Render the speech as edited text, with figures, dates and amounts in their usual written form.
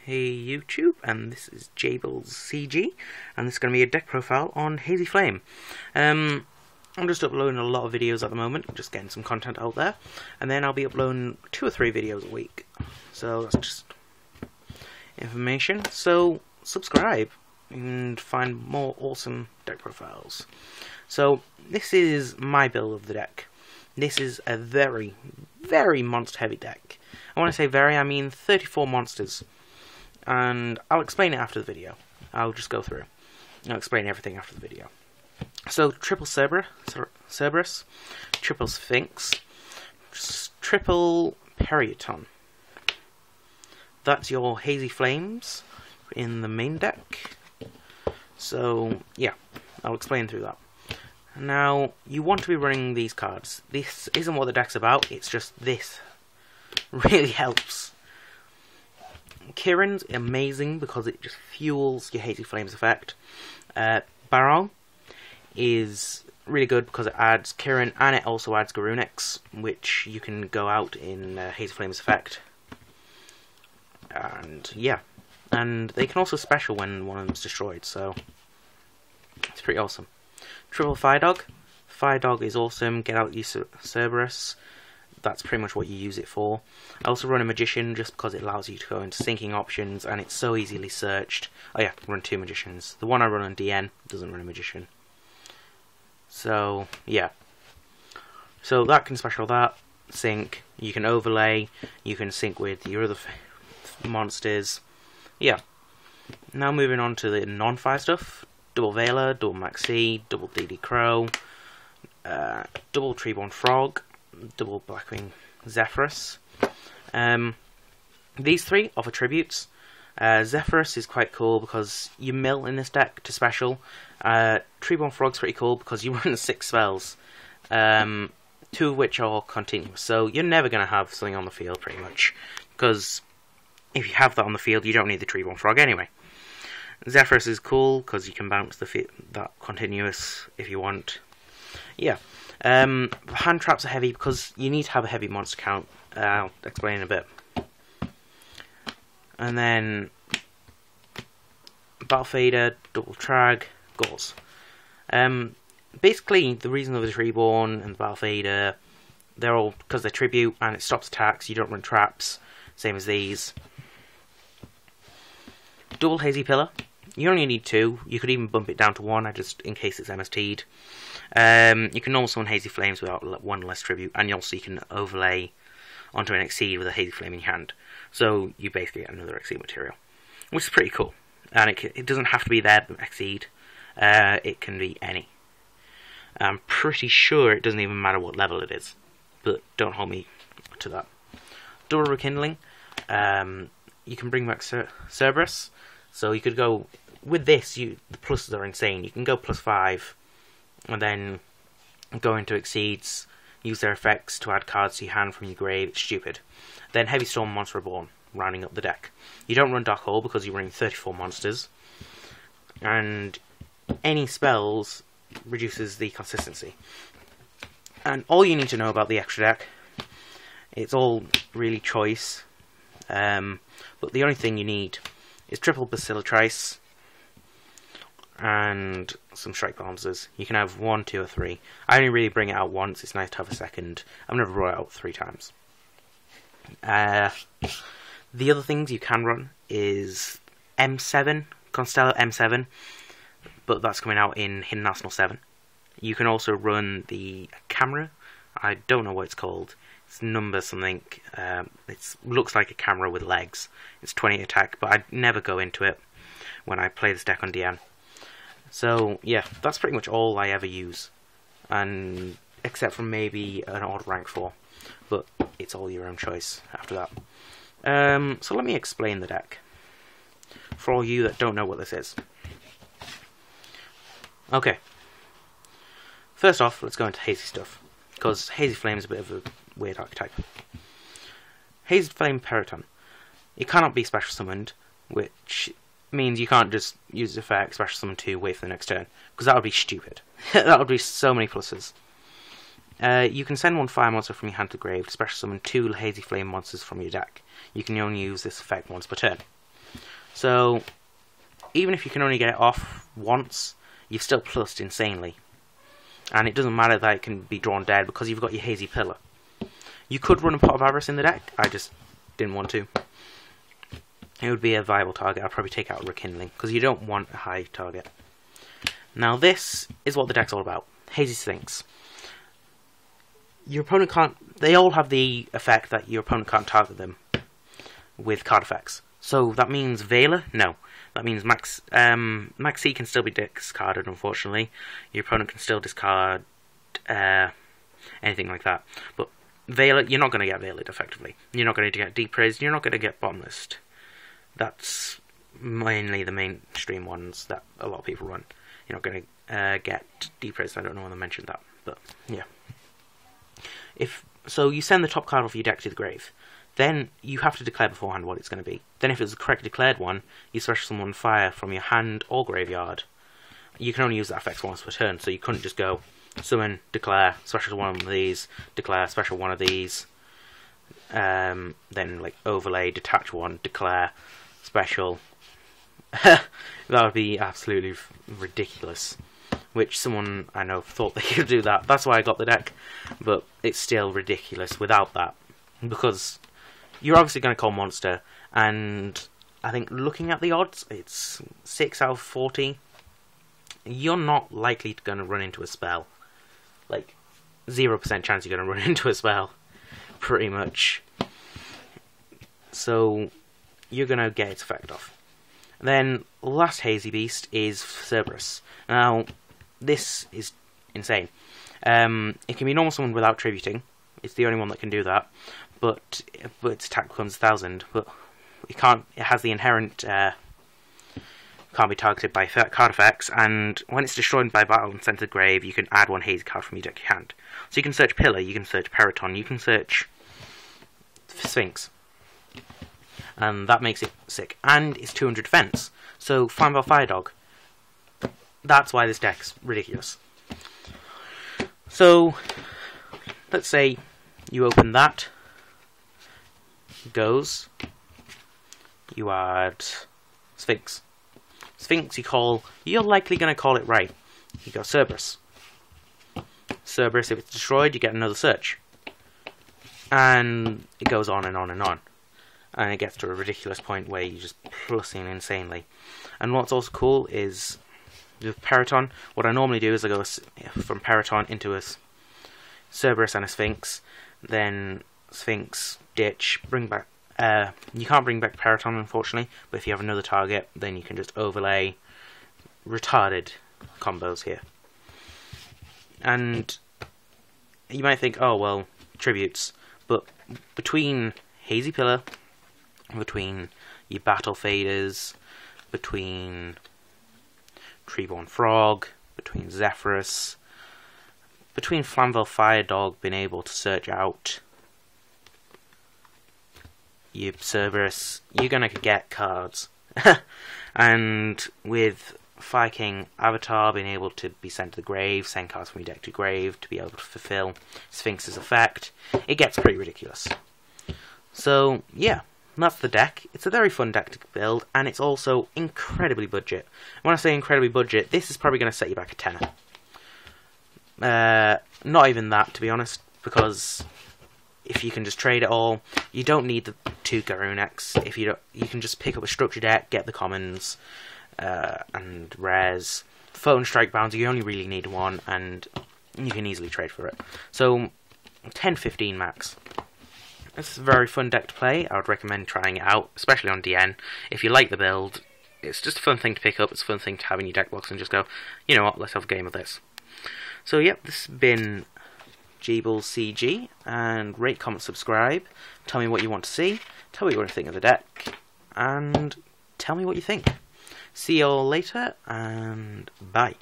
Hey YouTube, and this is JBillsCG, and this is going to be a deck profile on Hazy Flame. I'm just uploading a lot of videos at the moment, just getting some content out there, and then I'll be uploading 2 or 3 videos a week. So that's just information. So subscribe and find more awesome deck profiles. So this is my build of the deck. This is a very, very monster heavy deck. I want to say very, I mean 34 monsters. And I'll explain it after the video. I'll just go through. I'll explain everything after the video. So, triple cerbereus, triple sphynx, triple peryton. That's your Hazy Flames in the main deck. So, yeah, I'll explain through that. Now, you want to be running these cards. This isn't what the deck's about, it's just this really helps. Kirin's amazing because it just fuels your Hazy Flames effect. Barong is really good because it adds kirin and it also adds garunix, which you can go out in Hazy Flames effect. And yeah, and they can also special when one of them is destroyed, so it's pretty awesome. Triple firedog. Firedog is awesome. Get out your cerbereus. That's pretty much what you use it for. I also run a magician just because it allows you to go into syncing options and it's so easily searched. Oh yeah, run 2 magicians. The one I run on DN doesn't run a magician. So yeah. So that can special that. Sync. You can overlay. You can sync with your other monsters. Yeah. Now moving on to the non-fire stuff. Double Veiler, double maxx, double DD Crow, double treeborn frog, double blackwing zephyros. These 3 offer tributes. Zephyros is quite cool because you mill in this deck to special. Treeborn frog's pretty cool because you run 6 spells, 2 of which are continuous. So you're never going to have something on the field pretty much, because if you have that on the field you don't need the treeborn frog anyway. Zephyros is cool because you can bounce that continuous if you want. Yeah. Hand traps are heavy because you need to have a heavy monster count. I'll explain in a bit. And then battle fader, double trag, gorz. Basically, the reason of the reborn and the battle fader, they're all because they're tribute and it stops attacks. You don't run traps, same as these. Double hazy pillar. You only need 2. You could even bump it down to 1, just in case it's MST'd. You can also run Hazy Flames without 1 less tribute, and also you can overlay onto an Exceed with a Hazy Flame in your hand. So you basically get another Exceed material, which is pretty cool. And it doesn't have to be their Exceed, it can be any. I'm pretty sure it doesn't even matter what level it is, but don't hold me to that. Double rekindling. You can bring back Cerbereus, so you could go with this. The pluses are insane. You can go +5, and then go into Exceeds, use their effects to add cards to your hand from your grave. It's stupid. Then Heavy Storm, Monster Reborn, rounding up the deck. You don't run Dark Hole because you're running 34 monsters, and any spells reduces the consistency. And all you need to know about the extra deck, it's all really choice. But the only thing you need is triple Basilatrice and some strike balancers. You can have 1, 2, or 3. I only really bring it out once. It's nice to have a second. I've never brought it out 3 times. The other things you can run is M7, Consteller M7, but that's coming out in Hidden Arsenal 7. You can also run the camera. I don't know what it's called. It's number something. It looks like a camera with legs. It's 20 attack, but I never go into it when I play this deck on DN. So yeah, that's pretty much all I ever use, and except for maybe an odd rank 4, but it's all your own choice after that. So let me explain the deck for all you that don't know what this is. Okay, first off, let's go into hazy stuff, because Hazy Flame is a bit of a weird archetype. Hazy Flame Peryton. It cannot be special summoned, which means you can't just use the effect special summon 2, wait for the next turn, because that would be stupid. That would be so many pluses. You can send 1 fire monster from your hand to the grave to special summon 2 Hazy Flame monsters from your deck. You can only use this effect once per turn. So even if you can only get it off once, you've still plussed insanely. And it doesn't matter that it can be drawn dead because you've got your Hazy Pillar. You could run a Pot of Avarice in the deck, I just didn't want to. It would be a viable target. I'll probably take out Rekindling because you don't want a high target. Now this is what the deck's all about. Hazy Sphynx. Your opponent can't... They all have the effect that your opponent can't target them with card effects. So that means Veiler? No. That means maxx can still be discarded, unfortunately. Your opponent can still discard anything like that. But Veiler, you're not going to get Veilered effectively. You're not going to get Deep Praise, you're not going to get Bottomless. That's mainly the mainstream ones that a lot of people run. You're not going to get Deep Praise, I don't know when I mentioned that, but yeah. So you send the top card off your deck to the grave. Then you have to declare beforehand what it's going to be. Then if it's the correctly declared one, you special summon fire from your hand or graveyard. You can only use that effect once per turn, so you couldn't just go summon, declare, special one of these, declare, special one of these, then like overlay, detach one, declare, special. That would be absolutely ridiculous. Which someone I know thought they could do that. That's why I got the deck, but it's still ridiculous without that. Because you're obviously going to call monster, and I think looking at the odds, it's 6 out of 40. You're not likely going to run into a spell. Like, 0% chance you're going to run into a spell. Pretty much. So, you're going to get its effect off. Then, last Hazy Beast is Cerbereus. Now, this is insane. It can be normal summon without tributing. It's the only one that can do that. But its attack becomes 1,000. But it can't. It has the inherent can't be targeted by card effects. And when it's destroyed by battle and sent to the grave, you can add one Hazy card from your deck to your hand. So you can search Pillar, you can search Peryton, you can search Sphynx. And that makes it sick. And it's 200 defense. So flamvell firedog. That's why this deck's ridiculous. So, let's say you open that, goes, you add Sphynx. Sphynx you're likely going to call it right. You go Cerbereus. Cerbereus, if it's destroyed, you get another search. And it goes on and on and on. And it gets to a ridiculous point where you're just plussing insanely. And what's also cool is with Peryton, what I normally do is I go from Peryton into a Cerbereus and a Sphynx, then Sphynx, ditch, bring back. You can't bring back Peryton, unfortunately, but if you have another target, then you can just overlay retarded combos here. And you might think, oh well, tributes, but between Hazy Pillar, between your battle faders, between Treeborn Frog, between Zephyros, between flamvell firedog being able to search out your Cerbereus, you're gonna get cards. And with Fire King Avatar being able to be sent to the grave, send cards from your deck to grave to be able to fulfill Sphynx's effect, it gets pretty ridiculous. So yeah, that's the deck. It's a very fun deck to build, and it's also incredibly budget. When I say incredibly budget, this is probably going to set you back a tenner. Not even that, to be honest, because if you can just trade it all, you don't need the 2 garunix. If you don't, you can just pick up a structure deck, get the commons and rares. Phone Strike Bounds, you only really need 1, and you can easily trade for it. So 10-15 max. It's a very fun deck to play. I would recommend trying it out, especially on DN. If you like the build, it's just a fun thing to pick up. It's a fun thing to have in your deck box and just go, you know what, let's have a game of this. So yep, this has been Jeebles CG, and rate, comment, subscribe. Tell me what you want to see. Tell me what you think of the deck, and tell me what you think. See you all later, and bye.